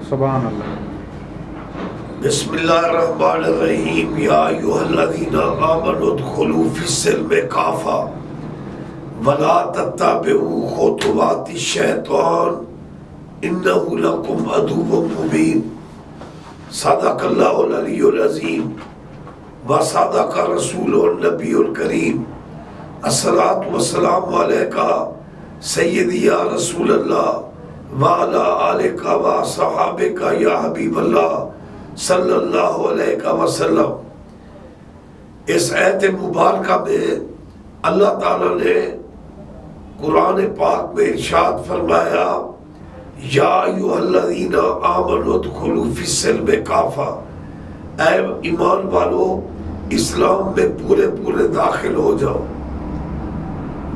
سبحان اللہ۔ بسم اللہ الرحمن الرحیم۔ یا ایھا الذین آمنوا ادخلوا فی السلم کافۃ ولا تتبعوا خطوات الشیطان انہ لکم عدو مبین۔ صدق اللہ العلی العظیم و صدق رسول النبی الکریم۔ الصلاۃ والسلام علیکہ سیدی یا رسول اللہ وعلی آلک و صحابک یا حبیب اللہ صلی اللہ علیہ وسلم۔ اس آیت مبارکہ میں اللہ تعالیٰ نے قرآن پاک میں ارشاد فرمایا یا ایھا الذین آمنوا ادخلوا فی السلم کافۃ، اے ایمان والو اسلام میں پورے داخل ہو جاؤ۔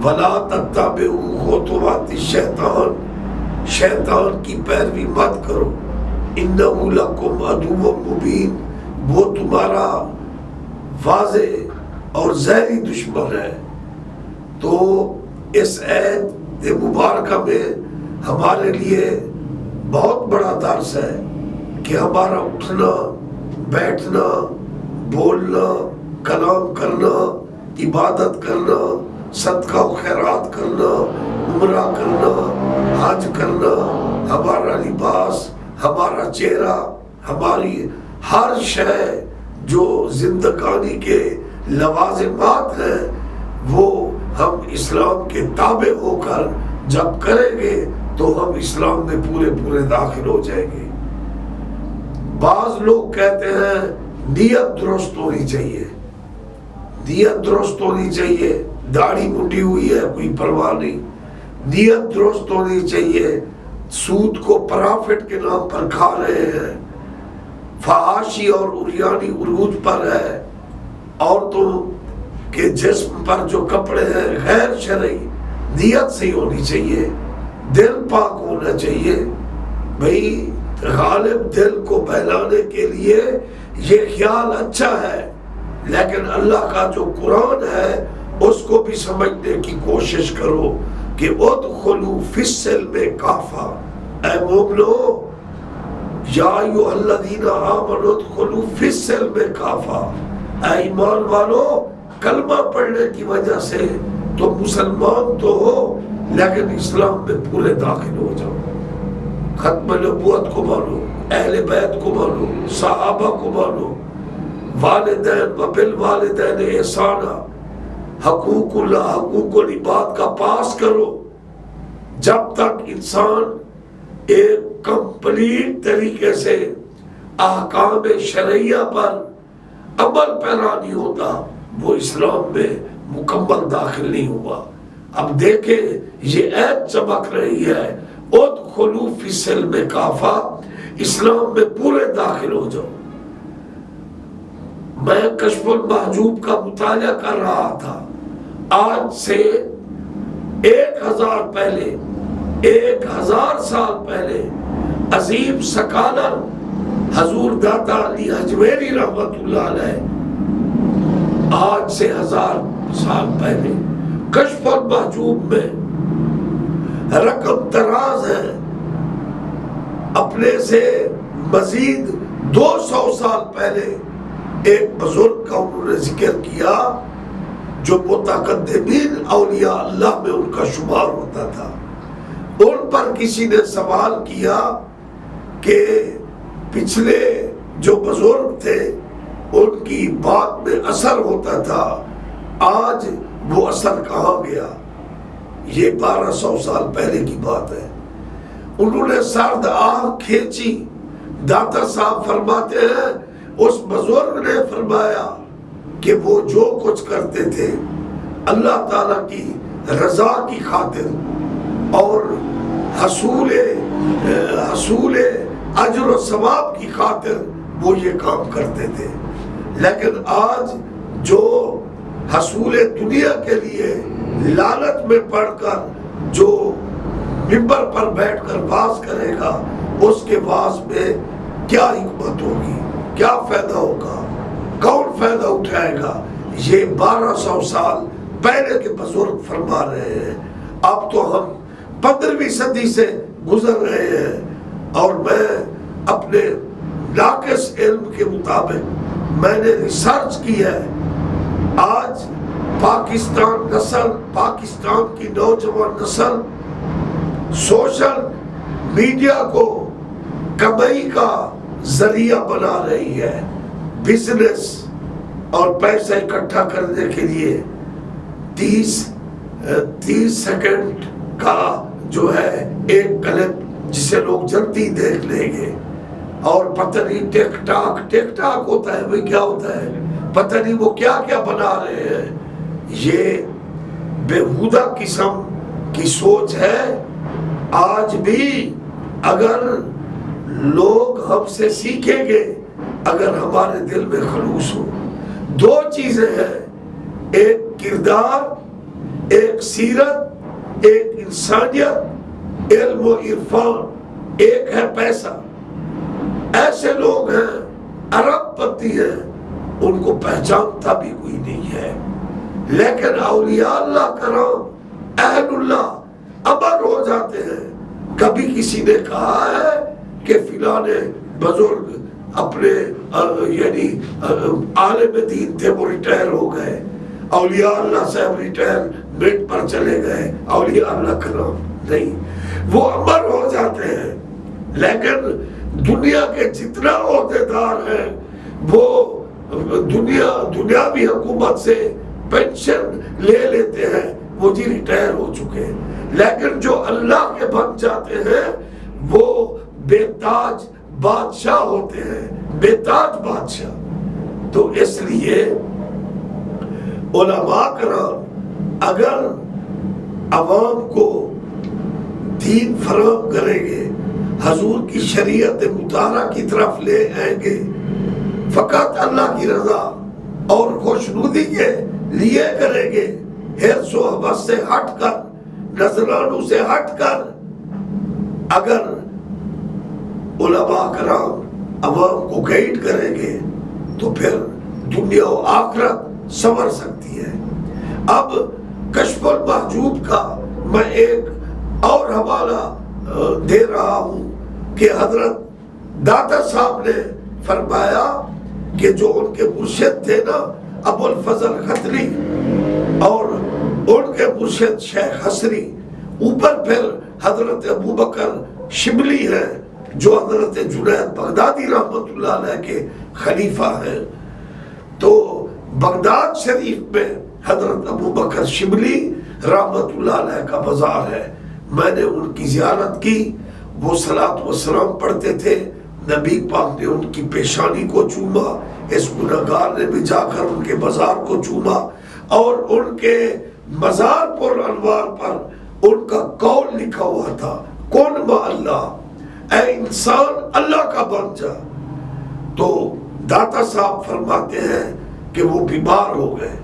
ولا تتبعوا خطوات الشیطان، شیطان کی پیروی مت کرو۔ انہ لکم عدو مبین، وہ تمہارا واضح اور ظاہری دشمن ہے۔ تو اس آیت مبارکہ میں ہمارے لیے بہت بڑا درس ہے کہ ہمارا اٹھنا بیٹھنا بولنا کلام کرنا عبادت کرنا صدقہ و خیرات کرنا عمرہ کرنا حج کرنا، ہمارا لباس ہمارا چہرہ ہماری ہر شے جو زندگانی کے لوازمات ہیں وہ ہم اسلام کے تابع ہو کر جب کریں گے تو ہم اسلام میں پورے داخل ہو جائیں گے۔ بعض لوگ کہتے ہیں نیت درست ہونی چاہیے، نیت درست ہونی چاہیے، داڑھی منڈی ہوئی ہے کوئی پرواہ نہیں، نیت درست ہونی چاہیے، سود کو پرافٹ کے نام پر کھا رہے ہیں، فحاشی اور عریانی عروج پر ہے، عورتوں کے جسم پر جو کپڑے ہیں غیر شرعی، نیت صحیح ہونی چاہیے، دل پاک ہونا چاہیے۔ بھئی غالب دل کو بہلانے کے لیے یہ خیال اچھا ہے، لیکن اللہ کا جو قرآن ہے اس کو بھی سمجھنے کی کوشش کرو کہ ادخلوا فی السلم کافۃ، اے مومنو یا ایھا الذین آمنوا ادخلوا فی السلم کافۃ، اے ایمان والو کلمہ پڑھنے کی وجہ سے تو مسلمان تو ہو لیکن اسلام میں پورے داخل ہو جاؤ۔ ختم نبوت کو مانو، اہل بیت کو مانو، صحابہ کو مانو، والدین و بالوالدین احسانا، حقوق اللہ حقوق العباد کا پاس کرو۔ جب تک انسان ایک کمپلیٹ طریقے سے احکام شرعیہ پر عمل پیرا نہیں ہوتا وہ اسلام میں مکمل داخل نہیں ہوا۔ اب دیکھیں یہ آیت چمک رہی ہے ادخلوا فی السلم کافۃ، اسلام میں پورے داخل ہو جاؤ۔ میں کشف المحجوب کا مطالعہ کر رہا تھا، آج سے 1000 سال پہلے عظیم سکالر حضور داتا علی حجویری رحمت اللہ علیہ، آج سے 1000 سال پہلے کشف المحجوب میں رقم دراز ہے، اپنے سے مزید 200 سال پہلے ایک بزرگ کا انہوں نے ذکر کیا جو متقدمین اولیاء اللہ میں ان کا شمار ہوتا تھا۔ ان پر کسی نے سوال کیا کہ پچھلے جو بزرگ تھے ان کی بات میں اثر ہوتا تھا، آج وہ اثر کہاں گیا؟ یہ 1200 سال پہلے کی بات ہے۔ انہوں نے سرد آہ کھینچی۔ داتا صاحب فرماتے ہیں اس بزرگ نے فرمایا کہ وہ جو کچھ کرتے تھے اللہ تعالیٰ کی رضا کی خاطر اور حصول اجر و ثواب کی خاطر وہ یہ کام کرتے تھے، لیکن آج جو حصول دنیا کے لیے لالچ میں پڑ کر جو ممبر پر بیٹھ کر واز کرے گا اس کے واز میں کیا حکمت ہوگی، کیا فائدہ ہوگا، کون فائدہ اٹھائے گا؟ یہ 1200 سال پہلے کے بزرگ فرما رہے ہیں۔ اب تو ہم 15ویں صدی سے گزر رہے ہیں اور میں اپنے ناقص علم کے مطابق میں نے ریسرچ کی ہے، آج پاکستان کی نوجوان نسل سوشل میڈیا کو کمائی کا ذریعہ بنا رہی ہے، بزنس اور پیسہ اکٹھا کرنے کے لیے 30 سیکنڈ کا جو ہے ایک کلپ جسے لوگ جلدی دیکھ لیں گے، اور پتہ نہیں ٹک ٹاک ہوتا ہے، وہ کیا ہوتا ہے پتہ نہیں، وہ کیا کیا بنا رہے ہیں۔ یہ بےہودہ قسم کی سوچ ہے۔ آج بھی اگر لوگ ہم سے سیکھیں گے، اگر ہمارے دل میں خلوص ہو، دو چیزیں ہیں، ایک کردار، ایک سیرت، ایک انسانیت، علم و عرفان، ایک ہے پیسہ۔ ایسے لوگ ہیں، ارب پتی ہیں، ان کو پہچانتا بھی کوئی نہیں ہے، لیکن اولیاء اللہ کرام، اہل اللہ امر ہو جاتے ہیں۔ کبھی کسی نے کہا ہے کہ فلاں بزرگ اپنے یعنی عالم دین تھے، وہ ریٹائر ہو گئے، اولیاء اللہ صاحب ریٹائرمنٹ پر چلے گئے، اولیاء اللہ کرام نہیں، وہ امر ہو جاتے ہیں۔ لیکن دنیا کے جتنا عہدیدار ہیں وہ دنیاوی حکومت سے پینشن لے لیتے ہیں، وہ جی ریٹائر ہو چکے ہیں، لیکن جو اللہ کے بن جاتے ہیں وہ بے تاج بادشاہ ہوتے ہیں، بے تاج بادشاہ۔ تو اس لیے علماء کرام اگر عوام کو دین فراہم کریں گے، حضور کی شریعت مطہرہ کی طرف لے آئیں گے، فقط اللہ کی رضا اور خوشنودی کے لیے کریں گے، حرص و حوث سے ہٹ کر، نذرانوں سے ہٹ کر، اگر علماء کرام عوام کو گائیڈ کریں گے تو پھر دنیا و آخرت سنور سکتی ہے۔ اب کشف المحجوب کا میں ایک اور حوالہ دے رہا ہوں کہ حضرت داتا صاحب نے فرمایا کہ جو ان کے مرشد تھے نا ابو الفضل ختری اور ان کے مرشد شیخ حسری، اوپر پھر حضرت ابو بکر شبلی ہیں جو حضرت جنید بغدادی رحمت اللہ علیہ کے خلیفہ ہیں۔ تو بغداد شریف میں حضرت ابو بکر شبلی رحمت اللہ علیہ کا مزار ہے، میں نے ان کی زیارت کی، وہ صلاۃ و سلام پڑھتے تھے، نبی پاک نے ان کی پیشانی کو چوما، اس گنہگار نے بھی جا کر ان کے مزار کو چوما، اور ان کے مزار پر انوار پر ان کا قول لکھا ہوا تھا، کون با اللہ، اے انسان اللہ کا بن جا۔ تو داتا صاحب فرماتے ہیں کہ وہ بیمار ہو گئے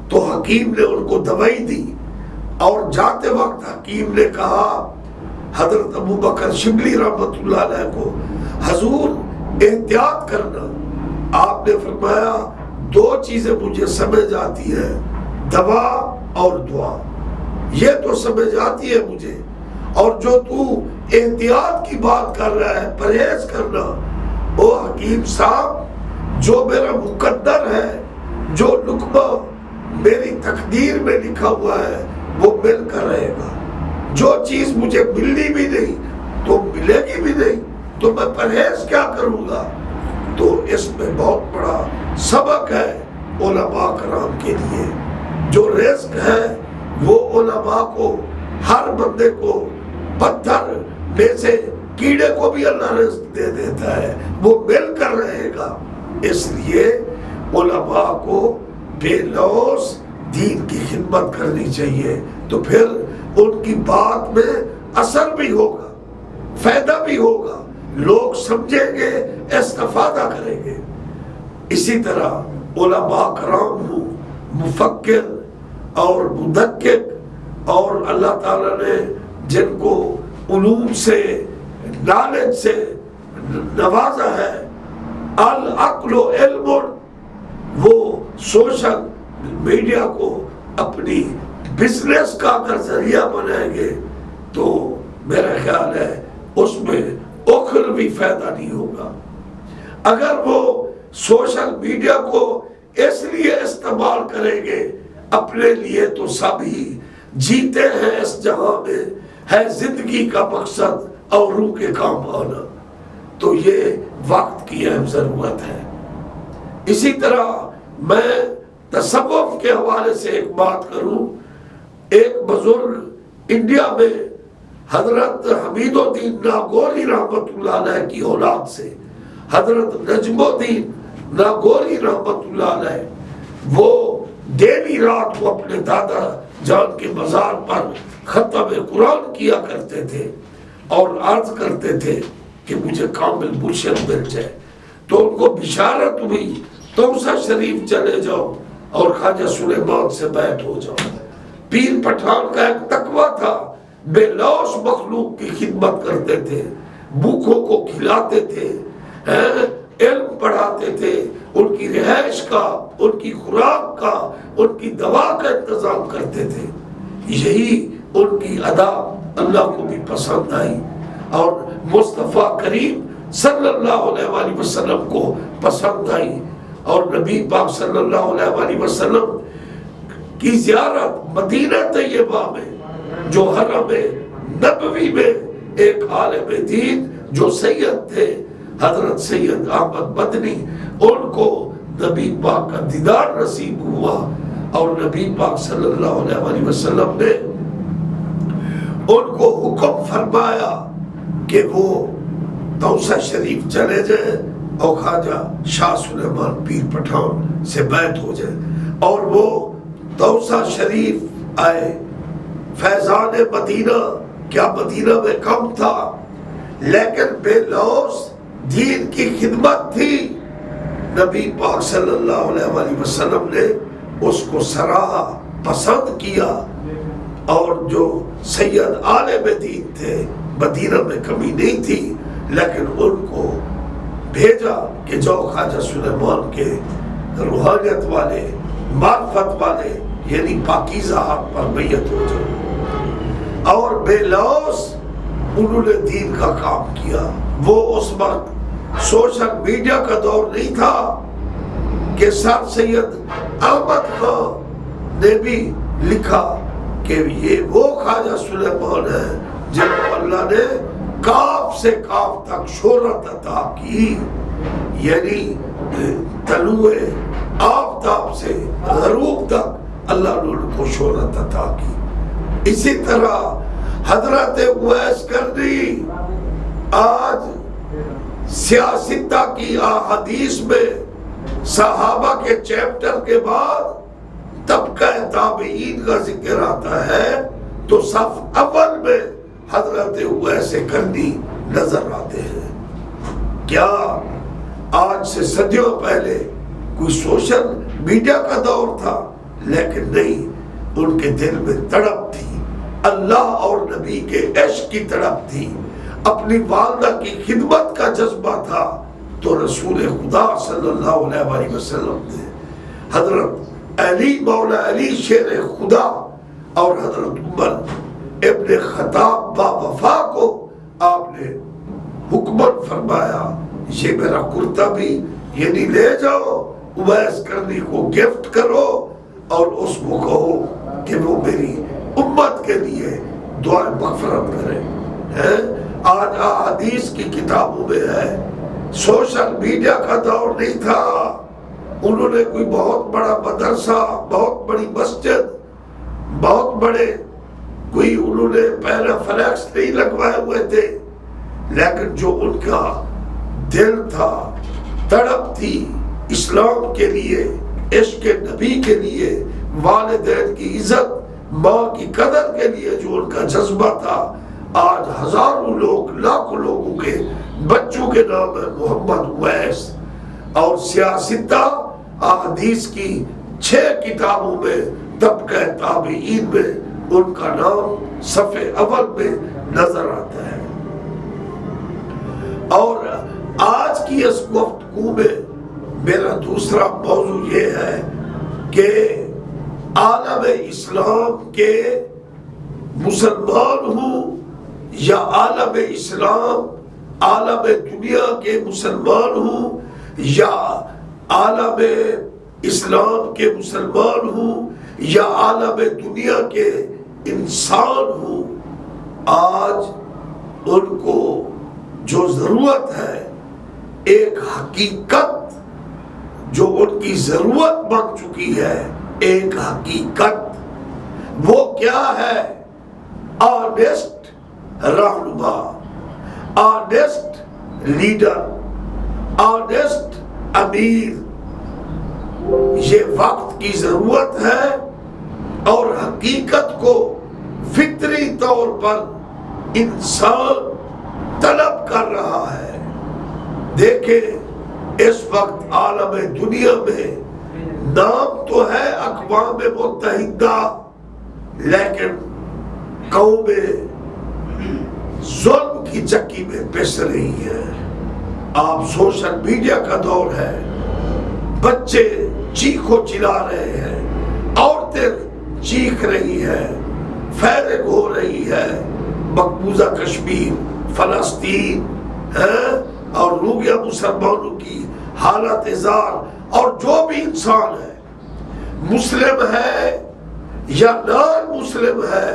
تو حکیم نے ان کو دوائی دی، اور جاتے وقت حکیم نے کہا حضرت ابو بکر شبلی رحمت اللہ علیہ کو، حضور احتیاط کرنا۔ آپ نے فرمایا دو چیزیں مجھے سمجھ آتی ہے، دوا اور دعا، یہ تو سمجھ آتی ہے مجھے، اور جو تو احتیاط کی بات کر رہا ہے، پرہیز کرنا، او حکیم صاحب جو میرا مقدر ہے، جو لقمہ میری تقدیر میں لکھا ہوا ہے وہ مل کر رہے گا، جو چیز مجھے ملنی بھی نہیں تو ملے گی بھی نہیں، تو میں پرہیز کیا کروں گا؟ تو اس میں بہت بڑا سبق ہے علماء کرام کے لیے۔ جو رزق ہے وہ علماء کو، ہر بندے کو، پتھر میں سے کیڑے کو بھی اللہ رزق دے دیتا ہے، وہ مل کر رہے گا۔ اس لیے علماء کو بے لوث دین کی خدمت کرنی چاہیے، تو پھر ان کی بات میں اثر بھی ہوگا، فائدہ بھی ہوگا، لوگ سمجھیں گے، استفادہ کریں گے۔ اسی طرح علماء کرام ہوں، مفکر اور مدقق، اور اللہ تعالیٰ نے جن کو علوم سے، نالج سے نوازا ہے، العقل و علم، وہ سوشل میڈیا کو اپنی بزنس کا اگر ذریعہ بنائیں گے تو میرا خیال ہے اس میں اخروی دنیاوی فائدہ نہیں ہوگا۔ اگر وہ سوشل میڈیا کو اس لیے استعمال کریں گے اپنے لیے، تو سب ہی جیتے ہیں اس جہاں میں، ہے زندگی کا مقصد اور روح کے کام آنا، تو یہ وقت کی اہم ضرورت ہے۔ اسی طرح میں تصوف کے حوالے سے ایک بات کروں۔ ایک بزرگ انڈیا میں حضرت حمید الدین ناگوری رحمت اللہ علیہ کی اولاد سے، حضرت نجم الدین ناگوری رحمت اللہ علیہ، وہ ڈیلی رات کو اپنے دادا جان کے مزار پر ختم قرآن کیا کرتے تھے اور عرض کرتے تھے کہ مجھے کامل مرشد مل جائے۔ تو ان کو بشارت ہوئی، توسہ شریف چلے جاؤ اور خواجہ سلیمان سے بیعت ہو جاؤ۔ پیر پٹھان کا ایک تقویٰ تھا، بے لوث مخلوق کی خدمت کرتے تھے، بھوکوں کو کھلاتے تھے، علم پڑھاتے تھے، ان کی رہائش کا، ان کی خوراک کا، ان کی دوا کا انتظام کرتے تھے۔ یہی ان کی ادا اللہ کو بھی پسند آئی اور مصطفیٰ کریم صلی اللہ علیہ وآلہ وسلم کو پسند آئی، اور نبی پاک صلی اللہ علیہ وآلہ وسلم کی زیارت مدینہ طیبہ میں، جو حرم نبوی میں ایک عالم دین جو سید تھے حضرت سید احمد مدنی، ان کو نبی پاک کا دیدار نصیب ہوا، اور نبی پاک صلی اللہ علیہ وآلہ وسلم نے ان کو حکم فرمایا کہ وہ توسہ شریف چلے جائیں اور خواجہ شاہ سلیمان پیر پٹھان سے بیعت ہو جائے، اور وہ توسہ شریف آئے۔ فیضان مدینہ کیا مدینہ میں کم تھا، لیکن بے لوث دین کی خدمت تھی۔ نبی پاک صلی اللہ علیہ وآلہ وسلم نے اس کو سراہا، پسند کیا، اور جو سید عالم دین تھے مدینہ میں کمی نہیں تھی، لیکن ان کو بھیجا کہ جاؤ خواجہ سلیمان کے روحانیت والے، معرفت والے، یعنی پاکیزہ ہاتھ پر بیعت ہو جاؤ، اور بے لوث انہوں نے دین کا کام کیا۔ وہ اس وقت سوشل میڈیا کا دور نہیں تھا کہ سر سید احمد خان نے بھی لکھا کہ یہ وہ خواجہ سلیمان ہے جن کو اللہ نے کاف سے کاف تک شہرت عطا کی، یعنی طلوع آفتاب سے غروب تک اللہ نے ان کو شہرت عطا کی۔ اسی طرح حضرت اویس کرنی آج سیاستہ کی احادیث میں صحابہ کے چیپٹر کے بعد طبقہ تابعین کا ذکر آتا ہے تو صف اول میں حضرت اویس کرنی نظر آتے ہیں۔ کیا آج سے صدیوں پہلے کوئی سوشل میڈیا کا دور تھا؟ لیکن نہیں، ان کے دل میں تڑپ تھی، اللہ اور نبی کے عشق کی تڑپ تھی، اپنی والدہ کی خدمت کا جذبہ تھا۔ تو رسول خدا صلی اللہ علیہ وآلہ وسلم نے حضرت علی مولا علی شیر خدا اور حضرت عمر ابن خطاب با وفا کو آپ نے حکمت فرمایا، یہ میرا کرتا بھی یعنی لے جاؤ، اویس کرنی کو گفٹ کرو اور اس کو کہو کہ وہ میری امت کے لیے دعائیں مغفرت کرے۔ آج احادیث کی کتابوں میں ہے، سوشل میڈیا کا دور نہیں تھا، انہوں نے کوئی بہت بڑا مدرسہ، بہت بڑی مسجد، بہت بڑے کوئی انہوں نے پہلا فلیکس نہیں لگوائے ہوئے تھے، لیکن جو ان کا دل تھا، تڑپ تھی اسلام کے لیے، عشق نبی کے لیے، والدین کی عزت، ماں کی قدر کے لیے جو ان کا جذبہ تھا، آج ہزاروں لوگ، لاکھوں لوگوں کے بچوں کے نام ہے محمد اویس۔ اور سیاستہ احادیث کی 6 کتابوں میں طبقہ تابعین میں ان کا نام صفحے اول میں نظر آتا ہے۔ اور آج کی اس گفتگو میں میرا دوسرا موضوع یہ ہے کہ عالم اسلام کے مسلمان ہوں یا عالم اسلام عالم دنیا کے مسلمان ہوں یا عالم اسلام کے مسلمان ہوں یا عالم دنیا کے انسان ہوں، آج ان کو جو ضرورت ہے، ایک حقیقت جو ان کی ضرورت بن چکی ہے، ایک حقیقت، وہ کیا ہے؟ آنیسٹ رہنما، آنیسٹ لیڈر، آنیسٹ امیر۔ یہ وقت کی ضرورت ہے اور حقیقت کو فطری طور پر انسان طلب کر رہا ہے۔ دیکھیں اس وقت عالم دنیا میں نام تو ہے اقوام متحدہ، لیکن قومیں ظلم کی چکی میں پس رہی ہیں۔ آپ سوشل میڈیا کا دور ہے، بچے چیخو چلا رہے ہیں، عورتیں چیخ رہی ہیں، فیرنگ ہو رہی ہے، مقبوضہ کشمیر، فلسطین اور روگیا مسلمانوں کی حالت زار، اور جو بھی انسان ہے، مسلم ہے یا نان مسلم ہے،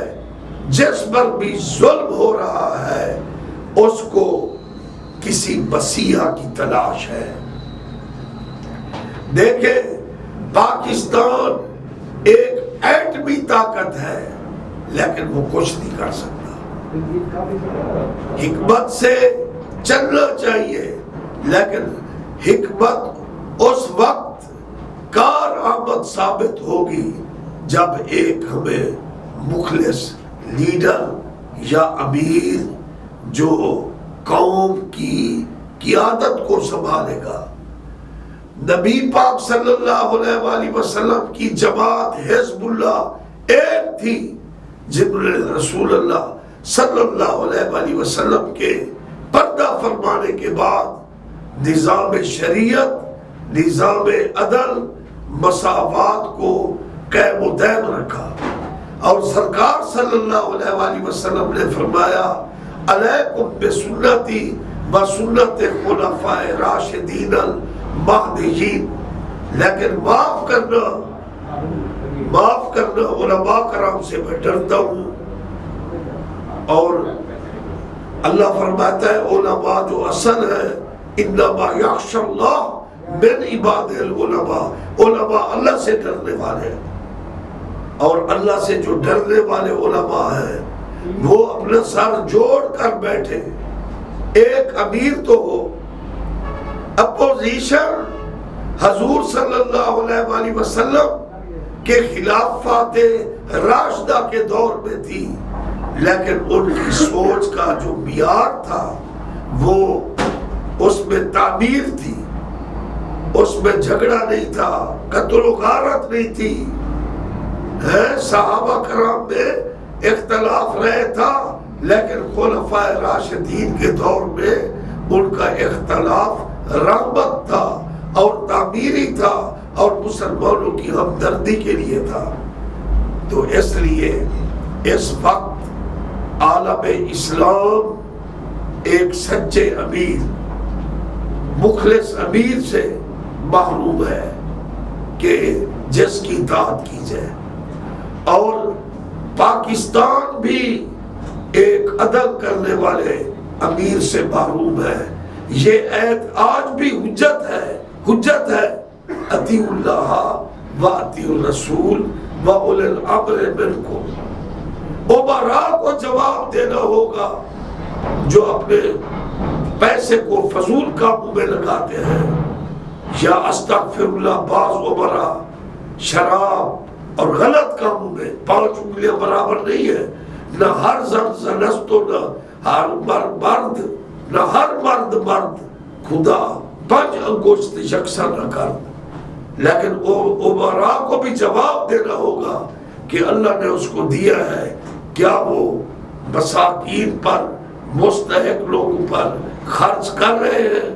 جس پر بھی ظلم ہو رہا ہے، اس کو کسی مسیحا کی تلاش ہے۔ دیکھیں پاکستان ایک ایٹمی طاقت ہے، لیکن وہ کچھ نہیں کر سکتا۔ حکمت سے چلنا چاہیے، لیکن حکمت اس وقت کارآمد ثابت ہوگی جب ایک ہمیں مخلص لیڈر یا امیر جو قوم کی قیادت کو سنبھالے گا۔ نبی پاک صلی اللہ علیہ وآلہ وسلم کی جماعت حزب اللہ ایک تھی، جنہوں نے رسول اللہ صلی اللہ علیہ وآلہ وسلم کے پردہ فرمانے کے بعد نظام شریعت، نظام عدل، مساوات کو قائم و دائم رکھا، اور سرکار صلی اللہ علیہ وآلہ وسلم نے فرمایا علیکم بسنتی و سنت خلفاء راشدین المہدیین۔ لیکن معاف کرنا علماء کرام سے میں ڈرتا ہوں، اور اللہ فرماتا ہے علماء جو اصل ہے، انما یخشی اللہ من عباد العلماء، علماء اللہ سے ڈرنے والے ہیں، اور اللہ سے جو ڈرنے والے علماء ہیں وہ اپنا سر جوڑ کر بیٹھے۔ ایک امیر تو ہو، اپوزیشن حضور صلی اللہ علیہ وآلہ وسلم کے خلافات راشدہ کے دور میں تھی، لیکن ان کی سوچ کا جو معیار تھا وہ اس میں تعمیر تھی، اس میں جھگڑا نہیں تھا، قتل و غارت نہیں تھی۔ صحابہ کرام میں اختلاف رہے تھا، لیکن خلفاء راشدین کے دور میں ان کا اختلاف رحمت تھا اور تعمیری تھا، اور مسلمانوں کی ہمدردی کے لیے تھا۔ تو اس لیے اس وقت عالم اسلام ایک سچے امیر، مخلص امیر سے محروم ہے کہ جس کی اطاعت کی جائے، اور پاکستان بھی ایک عدل کرنے والے امیر سے محروم ہے۔ یہ عہد آج بھی حجت ہے، اطیعوا اللہ و اطیعوا الرسول و اولی الامر منکم۔ امراء کو جواب دینا ہوگا جو اپنے پیسے کو فضول کاموں میں لگاتے ہیں، یا استغفر اللہ، بعض امراء شراب اور غلط کاموں میں 5 انگلیاں برابر نہیں ہے، نہ ہر زن زنستو، نہ ہر مرد، نہ ہر مرد خدا 5 انگشت یکساں نہ کر۔ لیکن امراء کو بھی جواب دینا ہوگا کہ اللہ نے اس کو دیا ہے، کیا وہ مساکین پر، مستحق لوگوں پر خرچ کر رہے ہیں؟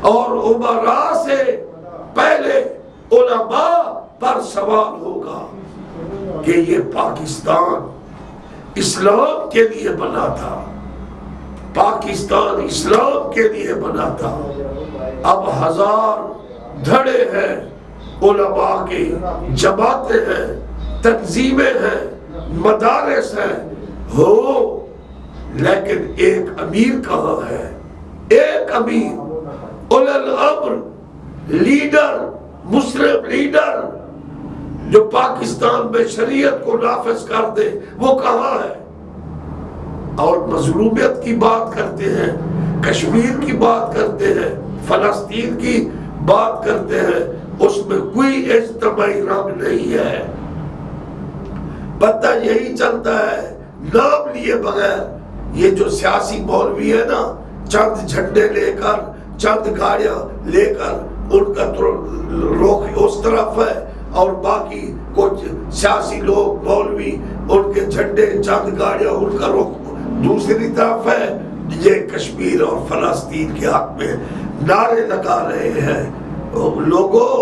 اور امراء سے پہلے علماء پر سوال ہوگا کہ یہ پاکستان اسلام کے لیے بنا تھا، پاکستان اسلام کے لیے بنا تھا، اب ہزار دھڑے ہیں، علماء کی جماعتیں ہیں، تنظیمیں ہیں، مدارس ہیں ہو، لیکن ایک امیر کہاں ہے؟ ایک امیر، اولو الامر، لیڈر، مسلم لیڈر جو پاکستان میں شریعت کو نافذ کر دے، وہ کہاں ہے؟ اور مظلومیت کی بات کرتے ہیں، کشمیر کی بات کرتے ہیں، فلسطین کی بات کرتے ہیں، اس میں کوئی اجتماعی رنگ نہیں ہے۔ پتہ یہی چلتا ہے نام لیے بغیر، یہ جو سیاسی مولوی ہے نا، چند جھنڈے لے کر، چند گاڑیاں لے کر، ان کا رخ اس طرف ہے، اور باقی کچھ سیاسی لوگ مولوی، ان کے جھنڈے چند گاڑیاں، ان کا رخ دوسری طرف ہے۔ یہ کشمیر اور فلسطین کے حق میں نعرے لگا رہے ہیں۔ لوگوں،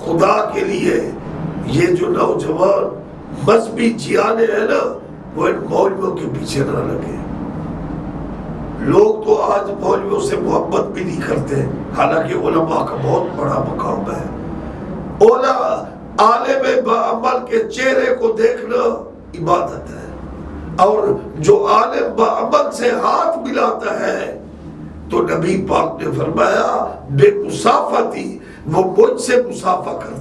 خدا کے لیے یہ جو نوجوان مذہبی جیانے ہیں نا، وہ ان مولویوں کے پیچھے نہ لگے۔ لوگ تو آج مولویوں سے محبت بھی نہیں کرتے، حالانکہ علماء کا بہت بڑا مقام ہے۔ عالم باعمل کے چہرے کو دیکھنا عبادت ہے، اور جو عالم باعمل سے ہاتھ ملاتا ہے تو نبی پاک نے فرمایا بے مصافحتی، وہ مجھ سے مصافحہ کرتا ہے۔